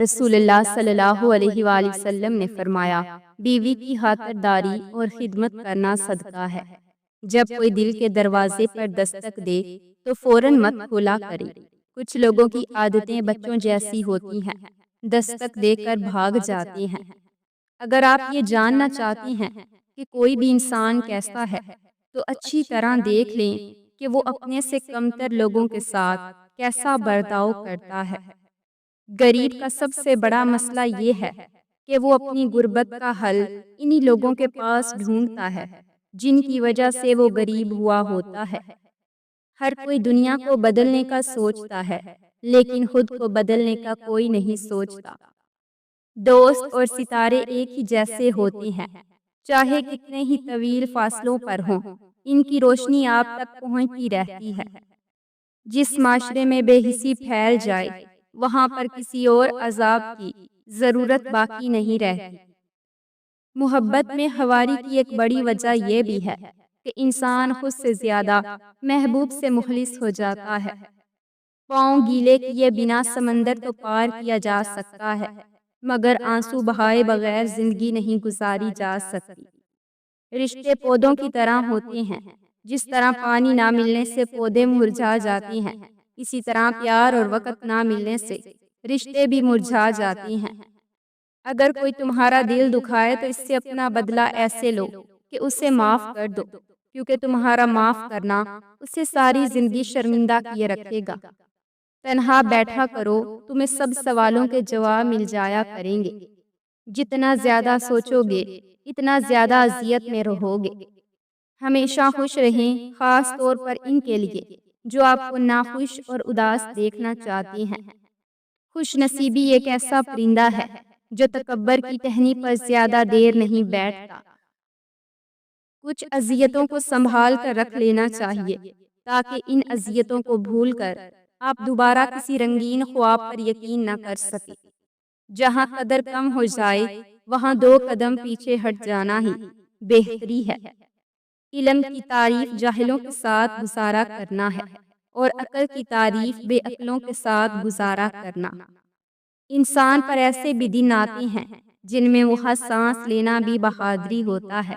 رسول اللہ صلی اللہ علیہ وآلہ وسلم نے فرمایا، بیوی کی خاطرداری اور خدمت کرنا صدقہ ہے۔ جب کوئی دل کے دروازے پر دستک دے تو فوراً مت کھولا کرے۔ کچھ لوگوں کی عادتیں بچوں جیسی ہوتی ہیں، دستک دے کر بھاگ جاتے ہیں۔ اگر آپ یہ جاننا چاہتے ہیں کہ کوئی بھی انسان کیسا ہے تو اچھی طرح دیکھ لیں کہ وہ اپنے سے کمتر لوگوں کے ساتھ کیسا برتاؤ کرتا ہے۔ غریب کا سب سے بڑا مسئلہ یہ ہے کہ وہ اپنی غربت کا حل انہی لوگوں کے پاس ڈھونڈتا ہے جن کی وجہ سے وہ غریب ہوا ہوتا ہے۔ ہر کوئی دنیا کو بدلنے کا سوچتا ہے، لیکن خود کو بدلنے کا کوئی نہیں سوچتا۔ دوست اور ستارے ایک ہی جیسے ہوتے ہیں، چاہے کتنے ہی طویل فاصلوں پر ہوں، ان کی روشنی آپ تک پہنچتی رہتی ہے۔ جس معاشرے میں بے حسی پھیل جائے، وہاں پر کسی اور عذاب کی ضرورت باقی نہیں رہتی۔ محبت میں ہواری کی ایک بڑی وجہ یہ بھی ہے کہ انسان خود سے زیادہ محبوب سے مخلص ہو جاتا ہے۔ پاؤں گیلے کیے بنا سمندر تو پار کیا جا سکتا ہے، مگر آنسو بہائے بغیر زندگی نہیں گزاری جا سکتی۔ رشتے پودوں کی طرح ہوتے ہیں، جس طرح پانی نہ ملنے سے پودے مرجھا جاتے ہیں، اسی طرح پیار اور وقت نہ ملنے سے رشتے بھی مرجھا جاتے ہیں۔ اگر کوئی تمہارا دل دکھائے تو اس سے اپنا بدلہ ایسے لو کہ اسے معاف کر دو، کیونکہ تمہارا معاف کرنا اسے ساری زندگی شرمندہ کیے رکھے گا۔ تنہا بیٹھا کرو، تمہیں سب سوالوں کے جواب مل جایا کریں گے۔ جتنا زیادہ سوچو گے، اتنا زیادہ اذیت میں رہو گے۔ ہمیشہ خوش رہیں، خاص طور پر ان کے لیے جو آپ کو ناخوش اور اداس دیکھنا چاہتے ہیں۔ خوش نصیبی ایک ایسا پرندہ ہے جو تکبر کی ٹہنی پر زیادہ دیر نہیں بیٹھتا۔ کچھ اذیتوں کو سنبھال کر رکھ لینا چاہیے تاکہ ان اذیتوں کو بھول کر آپ دوبارہ کسی رنگین خواب پر یقین نہ کر سکیں۔ جہاں قدر کم ہو جائے، وہاں 2 قدم پیچھے ہٹ جانا ہی بہتری ہے۔ علم کی تعریف جاہلوں کے ساتھ گزارا کرنا ہے، اور عقل کی تعریف بے عقلوں کے ساتھ گزارا کرنا۔ انسان پر ایسے بھی دن آتے ہیں جن میں وہ سانس لینا بھی بہادری ہوتا ہے۔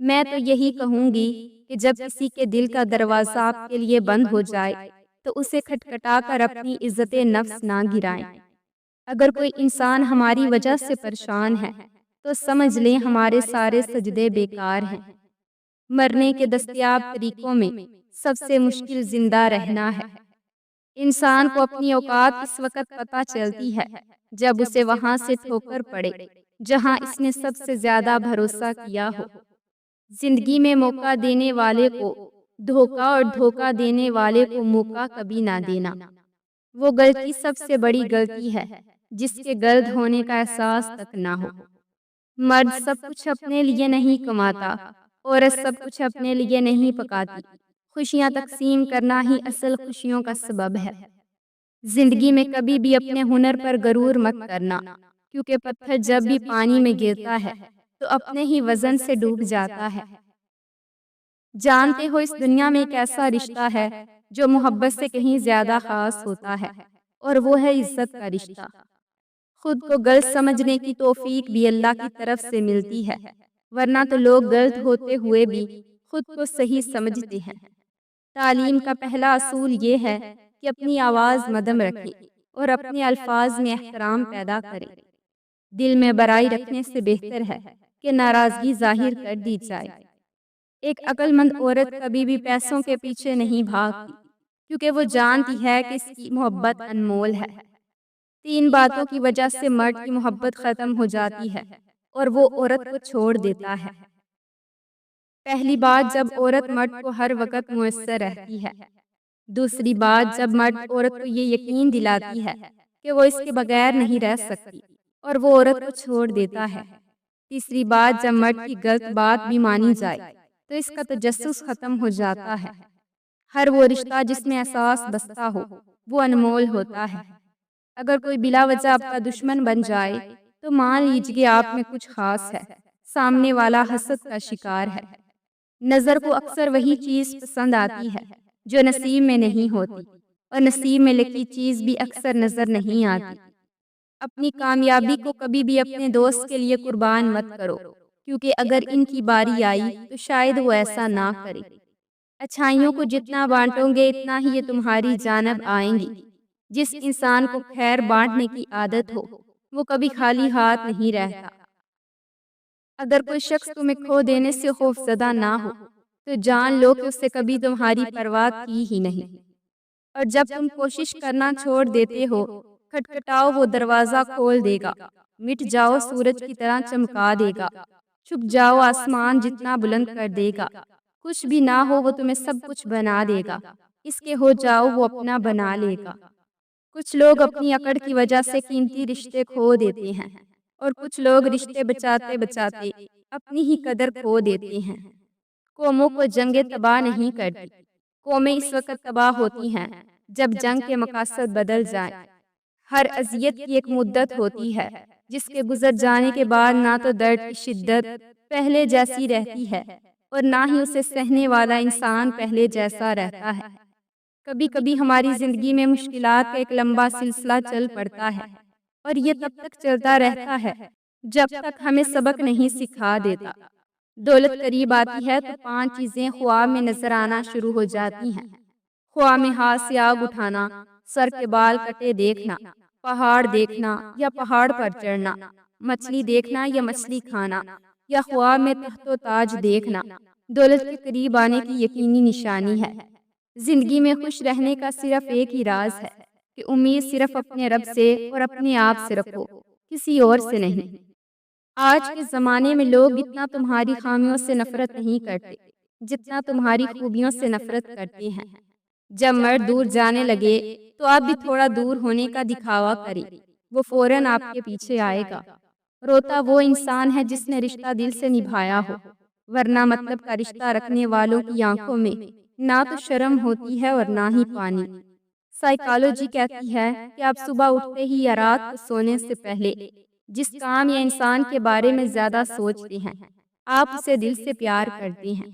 میں تو یہی کہوں گی کہ جب کسی کے دل کا دروازہ آپ کے لیے بند ہو جائے تو اسے کھٹکھٹا کر اپنی عزت نفس نہ گرائیں۔ اگر کوئی انسان ہماری وجہ سے پریشان ہے تو سمجھ لیں ہمارے سارے سجدے بیکار ہیں۔ مرنے کے دستیاب طریقوں میں سب سے مشکل زندہ رہنا ہے۔ انسان کو اپنی اوقات اس وقت پتہ چلتی ہے جب اسے وہاں سے ٹھوکر پڑے جہاں اس نے سب سے زیادہ بھروسہ کیا ہو۔ زندگی میں موقع دینے والے کو دھوکہ اور دھوکہ دینے والے کو موقع کبھی نہ دینا۔ وہ غلطی سب سے بڑی غلطی ہے جس کے غلط ہونے کا احساس تک نہ ہو۔ مرد سب کچھ اپنے لیے نہیں کماتا، عورت سب کچھ اپنے لیے نہیں پکاتی۔ خوشیاں تقسیم کرنا ہی اصل خوشیوں کا سبب ہے۔ زندگی میں کبھی بھی اپنے ہنر پر غرور مت کرنا، کیونکہ پتھر جب بھی پانی میں گرتا ہے تو اپنے ہی وزن سے ڈوب جاتا ہے۔ جانتے ہو اس دنیا میں ایک ایسا رشتہ ہے جو محبت سے کہیں زیادہ خاص ہوتا ہے، اور وہ ہے عزت کا رشتہ۔ خود کو غلط سمجھنے کی توفیق بھی اللہ کی طرف سے ملتی ہے، ورنہ تو لوگ غلط ہوتے ہوئے بھی خود کو صحیح سمجھتے ہیں۔ تعلیم کا پہلا اصول یہ ہے کہ اپنی آواز مدھم رکھیں اور اپنے الفاظ میں احترام پیدا کریں۔ دل میں برائی رکھنے سے بہتر ہے کہ ناراضگی ظاہر کر دی جائے۔ ایک عقل مند عورت کبھی بھی پیسوں کے پیچھے نہیں بھاگتی، کیونکہ وہ جانتی ہے کہ اس کی محبت انمول ہے۔ 3 باتوں کی وجہ سے مرد کی محبت ختم ہو جاتی ہے اور وہ عورت کو چھوڑ دیتا ہے۔ پہلی بات، جب عورت مرد کو ہر وقت میسر رہتی ہے۔ دوسری بات، جب مرد عورت کو یہ یقین دلاتی ہے کہ وہ اس کے بغیر نہیں رہ سکتی اور وہ عورت کو چھوڑ دیتا ہے۔ تیسری بات، جب مرد کی غلط بات بھی مانی جائے تو اس کا تجسس ختم ہو جاتا ہے۔ ہر وہ رشتہ جس میں احساس بستا ہو وہ انمول ہوتا ہے۔ اگر کوئی بلا وجہ آپ کا دشمن بن جائے تو مان لیجیے آپ میں کچھ خاص ہے، سامنے والا حسد کا شکار ہے۔ نظر کو اکثر وہی چیز پسند آتی ہے جو نصیب میں نہیں ہوتی، اور نصیب میں لکھی چیز بھی اکثر نظر نہیں آتی۔ اپنی کامیابی کو کبھی بھی اپنے دوست کے لیے قربان مت کرو، کیونکہ اگر ان کی باری آئی تو شاید وہ ایسا نہ کرے۔ اچھائیوں کو جتنا بانٹو گے اتنا ہی یہ تمہاری جانب آئیں گی۔ جس انسان کو خیر بانٹنے کی عادت ہو وہ کبھی خالی ہاتھ نہیں رہتا۔ اگر کوئی شخص تمہیں کھو دینے سے خوفزدہ نہ ہو تو جان لو کہ اس سے کبھی تمہاری پرواہ کی ہی نہیں، اور جب تم کوشش کرنا چھوڑ دیتے ہو، کھٹکھٹاؤ وہ دروازہ کھول دے گا، مٹ جاؤ سورج کی طرح چمکا دے گا، چھپ جاؤ آسمان جتنا بلند کر دے گا، کچھ بھی نہ ہو وہ تمہیں سب کچھ بنا دے گا، اس کے ہو جاؤ وہ اپنا بنا لے گا۔ کچھ لوگ اپنی اکڑ کی وجہ سے قیمتی رشتے کھو دیتے ہیں، اور کچھ لوگ رشتے بچاتے بچاتے اپنی ہی قدر کھو دیتے ہیں۔ قوموں کو جنگیں تباہ نہیں کرتی، قومیں اس وقت تباہ ہوتی ہیں جب جنگ کے مقاصد بدل جائیں۔ ہر اذیت کی ایک مدت ہوتی ہے جس کے گزر جانے کے بعد نہ تو درد کی شدت پہلے جیسی رہتی ہے اور نہ ہی اسے سہنے والا انسان پہلے جیسا رہتا ہے۔ کبھی کبھی ہماری زندگی میں مشکلات کا ایک لمبا سلسلہ چل پڑتا ہے، اور یہ تب تک چلتا رہتا ہے جب تک ہمیں سبق نہیں سکھا دیتا۔ دولت قریب آتی ہے تو 5 چیزیں خواب میں نظر آنا شروع ہو جاتی ہیں۔ خواب میں ہاتھ سے آگ اٹھانا، سر کے بال کٹے دیکھنا، پہاڑ دیکھنا یا پہاڑ پر چڑھنا، مچھلی دیکھنا یا مچھلی کھانا، یا خواب میں تخت و تاج دیکھنا دولت کے قریب آنے کی یقینی نشانی ہے۔ زندگی میں خوش رہنے کا صرف ایک ہی راز ہے کہ امید صرف اپنے رب سے اور اپنے آپ سے رکھو، کسی اور سے نہیں۔ آج کے زمانے میں لوگ اتنا تمہاری خامیوں سے نفرت نہیں کرتے جتنا تمہاری خوبیوں سے نفرت کرتے ہیں۔ جب مرد دور جانے لگے تو آپ بھی تھوڑا دور ہونے کا دکھاوا کریں، وہ فوراً آپ کے پیچھے آئے گا۔ روتا وہ انسان ہے جس نے رشتہ دل سے نبھایا ہو، ورنہ مطلب کا رشتہ رکھنے والوں کی آنکھوں میں نہ تو شرم ہوتی ہے اور نہ ہی پانی۔ سائیکالوجی کہتی ہے کہ آپ صبح اٹھتے ہی یا رات کو سونے سے پہلے جس کام یا انسان کے بارے میں زیادہ سوچتے ہیں، آپ اسے دل سے پیار کرتے ہیں۔